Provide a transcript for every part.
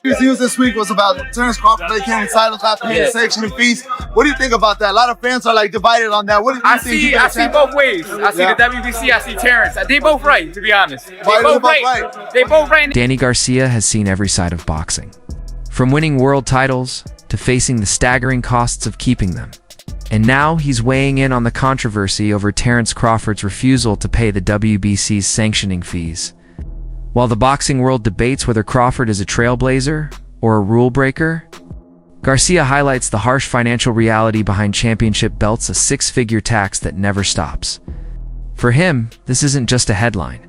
His news this week was about Terence Crawford vacating titles after being sanctioning fees. What do you think about that? A lot of fans are like divided on that. What do you think? I see both ways. I see the WBC, I see Terence. They both right, to be honest. They both right. They both right. Danny Garcia has seen every side of boxing, from winning world titles to facing the staggering costs of keeping them. And now he's weighing in on the controversy over Terence Crawford's refusal to pay the WBC's sanctioning fees. While the boxing world debates whether Crawford is a trailblazer or a rule breaker, Garcia highlights the harsh financial reality behind championship belts, a six-figure tax that never stops. For him, this isn't just a headline.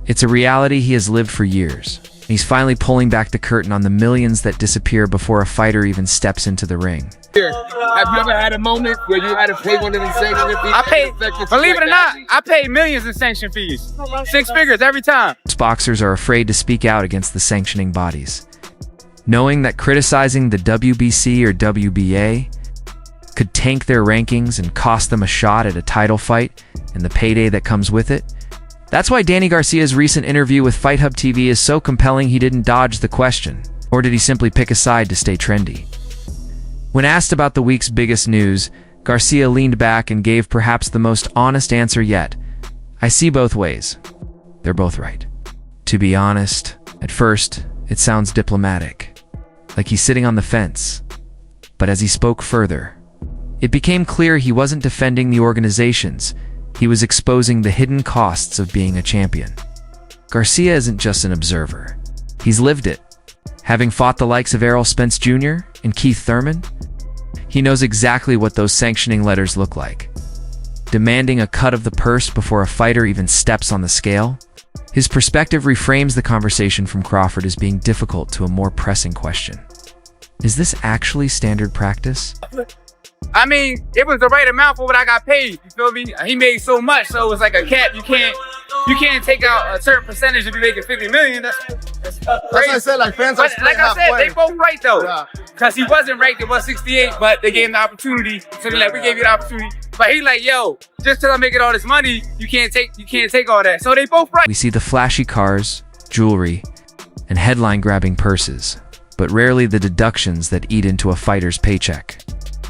It's a reality he has lived for years. He's finally pulling back the curtain on the millions that disappear before a fighter even steps into the ring. Have you ever had a moment where you had to pay one of these sanction fees? I paid, believe it or not, I paid millions in sanction fees. Six figures every time. Boxers are afraid to speak out against the sanctioning bodies, knowing that criticizing the WBC or WBA could tank their rankings and cost them a shot at a title fight and the payday that comes with it. That's why Danny Garcia's recent interview with Fight Hub TV is so compelling. He didn't dodge the question, or did he simply pick a side to stay trendy? When asked about the week's biggest news, Garcia leaned back and gave perhaps the most honest answer yet. I see both ways. They're both right. To be honest, at first, it sounds diplomatic, like he's sitting on the fence. But as he spoke further, it became clear he wasn't defending the organizations. He was exposing the hidden costs of being a champion. Garcia isn't just an observer. He's lived it. Having fought the likes of Errol Spence Jr. and Keith Thurman, he knows exactly what those sanctioning letters look like. Demanding a cut of the purse before a fighter even steps on the scale. His perspective reframes the conversation from Crawford as being difficult to a more pressing question. Is this actually standard practice? I mean, it was the right amount for what I got paid. You feel me? He made so much, so it was like a cap. You can't take out a certain percentage if you're making 50 million. That's crazy. That's what I said. Like fans are like I said, they both right though. Because he wasn't ranked at 168, but they gave him the opportunity. So they're like, we gave you the opportunity. But he like, yo, just till I'm making all this money, you can't take all that. So they both right. We see the flashy cars, jewelry, and headline-grabbing purses, but rarely the deductions that eat into a fighter's paycheck.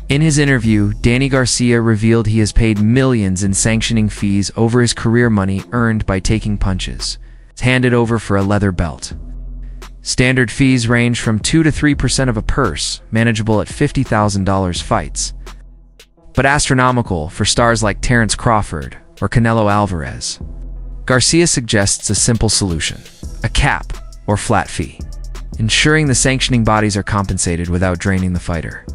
In his interview, Danny Garcia revealed he has paid millions in sanctioning fees over his career money earned by taking punches. It's handed over for a leather belt. Standard fees range from 2 to 3% of a purse, manageable at $50,000 fights, but astronomical for stars like Terence Crawford or Canelo Alvarez. Garcia suggests a simple solution: a cap or flat fee, ensuring the sanctioning bodies are compensated without draining the fighter.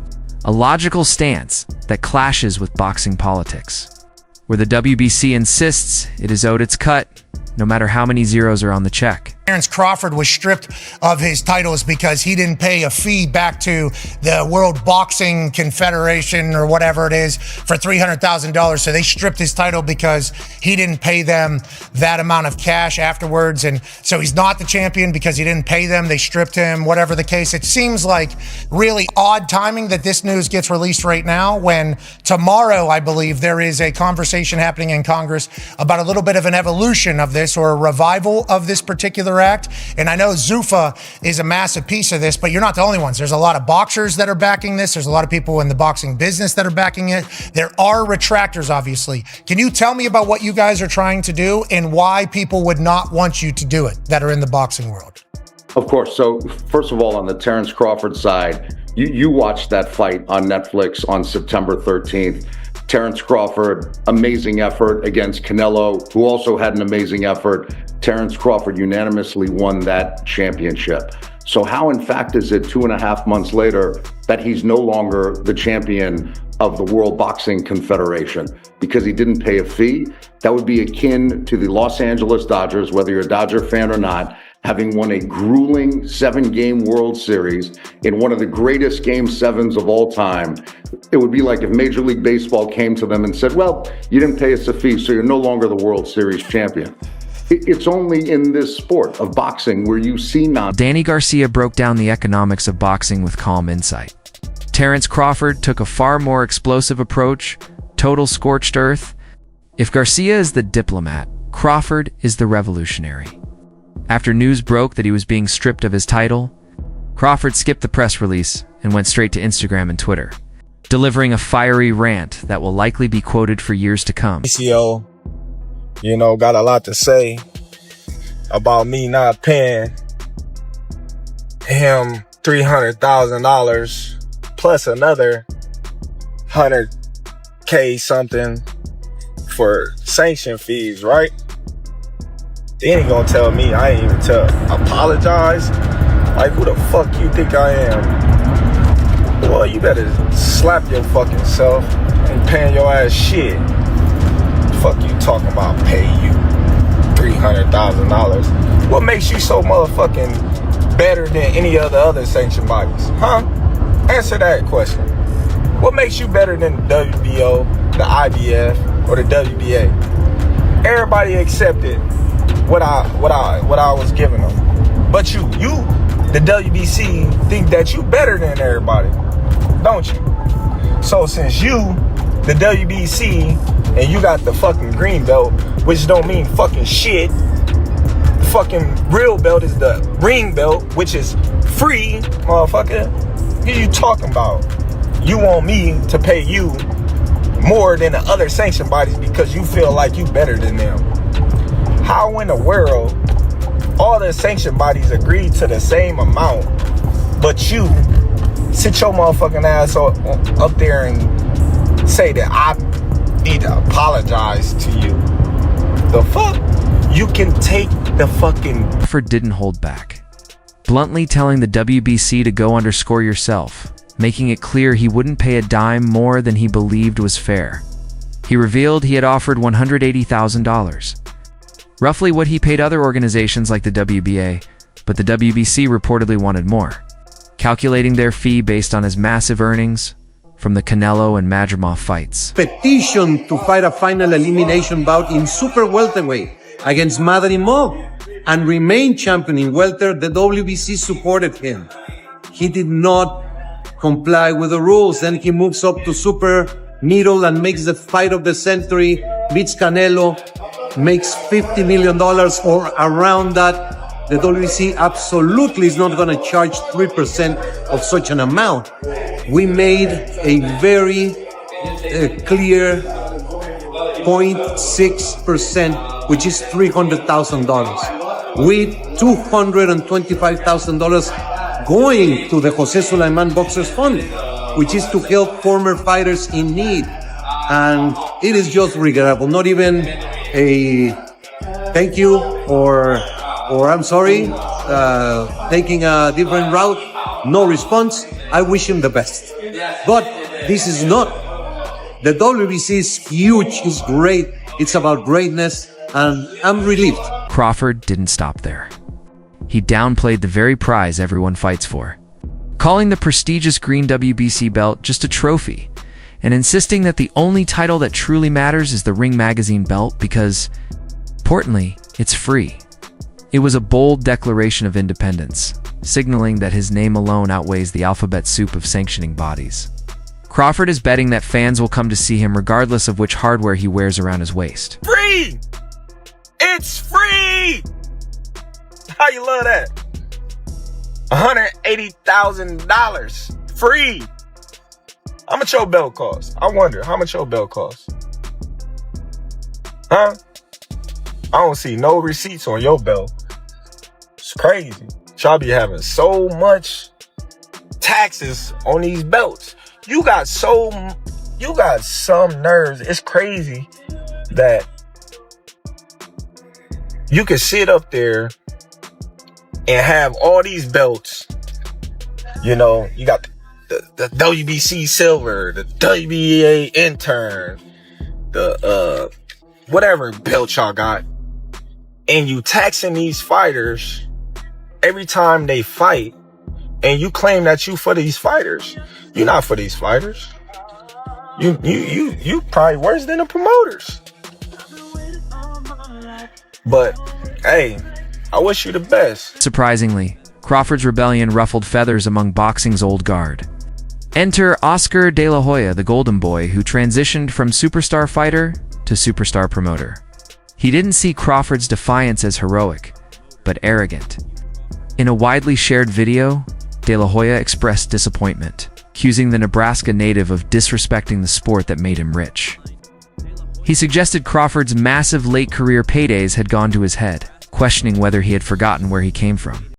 A logical stance that clashes with boxing politics, where the WBC insists it is owed its cut, no matter how many zeros are on the check. Terence Crawford was stripped of his titles because he didn't pay a fee back to the World Boxing Confederation or whatever it is for $300,000. So they stripped his title because he didn't pay them that amount of cash afterwards. And so he's not the champion because he didn't pay them. They stripped him, whatever the case. It seems like really odd timing that this news gets released right now when tomorrow, I believe, there is a conversation happening in Congress about a little bit of an evolution of this or a revival of this particular act. And I know Zuffa is a massive piece of this, but you're not the only ones. There's a lot of boxers that are backing this. There's a lot of people in the boxing business that are backing it. There are retractors, obviously. Can you tell me about what you guys are trying to do and why people would not want you to do it that are in the boxing world? Of course. So first of all, on the Terence Crawford side, you watched that fight on Netflix on September 13th. Terence Crawford, amazing effort against Canelo, who also had an amazing effort. Terence Crawford unanimously won that championship. So how, in fact, is it 2.5 months later that he's no longer the champion of the World Boxing Confederation because he didn't pay a fee? That would be akin to the Los Angeles Dodgers, whether you're a Dodger fan or not, having won a grueling 7-game World Series in one of the greatest Game 7s of all time. It would be like if Major League Baseball came to them and said, well, you didn't pay us a fee, so you're no longer the World Series champion. It's only in this sport of boxing where you see Danny Garcia broke down the economics of boxing with calm insight. Terence Crawford took a far more explosive approach, total scorched earth. If Garcia is the diplomat, Crawford is the revolutionary. After news broke that he was being stripped of his title, Crawford skipped the press release and went straight to Instagram and Twitter, delivering a fiery rant that will likely be quoted for years to come. PCO, got a lot to say about me not paying him $300,000 plus another $100K something for sanction fees, right? They ain't gonna tell me I ain't even apologize. Like, who the fuck you think I am? Well, you better slap your fucking self and paying your ass shit. Fuck you talking about pay you $300,000. What makes you so motherfucking better than any of the other sanction bodies? Huh? Answer that question. What makes you better than the WBO, the IBF, or the WBA? Everybody accepted what I was giving them. But you, the WBC, think that you better than everybody, don't you? So since you, the WBC, and you got the fucking green belt, which don't mean fucking shit. The fucking real belt is the ring belt, which is free, motherfucker. What are you talking about? You want me to pay you more than the other sanction bodies because you feel like you better than them. How in the world all the sanction bodies agreed to the same amount, but you sit your motherfucking ass up there and say that I need to apologize to you? The fuck? You can take the fucking... Crawford didn't hold back, bluntly telling the WBC to go underscore yourself, making it clear he wouldn't pay a dime more than he believed was fair. He revealed he had offered $180,000, roughly what he paid other organizations like the WBA, but the WBC reportedly wanted more, calculating their fee based on his massive earnings from the Canelo and Madrimov fights. Petition to fight a final elimination bout in super welterweight against Madrimov and remain champion in welter. The WBC supported him. He did not comply with the rules. Then he moves up to super middle and makes the fight of the century, beats Canelo, makes $50 million or around that. The WBC absolutely is not going to charge 3% of such an amount. We made a very clear 0.6%, which is $300,000, with $225,000 going to the Jose Sulaiman Boxers Fund, which is to help former fighters in need. And it is just regrettable. Not even a thank you or I'm sorry, taking a different route, no response. I wish him the best. But this is not. The WBC is huge, it's great, it's about greatness, and I'm relieved. Crawford didn't stop there. He downplayed the very prize everyone fights for, calling the prestigious green WBC belt just a trophy, and insisting that the only title that truly matters is the Ring Magazine belt because, importantly, it's free. It was a bold declaration of independence, signaling that his name alone outweighs the alphabet soup of sanctioning bodies. Crawford is betting that fans will come to see him regardless of which hardware he wears around his waist. Free! It's free! How you love that? $180,000 free. How much your belt cost? I wonder, how much your belt cost? Huh? I don't see no receipts on your belt. It's crazy. Y'all be having so much taxes on these belts. You got some nerves. It's crazy that you can sit up there and have all these belts. You know, you got the WBC silver, the WBA intern, the whatever belt y'all got, and you taxing these fighters every time they fight, and you claim that you for these fighters. You're not for these fighters. You probably worse than the promoters. But hey, I wish you the best. Surprisingly, Crawford's rebellion ruffled feathers among boxing's old guard. Enter Oscar De La Hoya, the golden boy who transitioned from superstar fighter to superstar promoter. He didn't see Crawford's defiance as heroic, but arrogant. In a widely shared video, De La Hoya expressed disappointment, accusing the Nebraska native of disrespecting the sport that made him rich. He suggested Crawford's massive late career paydays had gone to his head, questioning whether he had forgotten where he came from.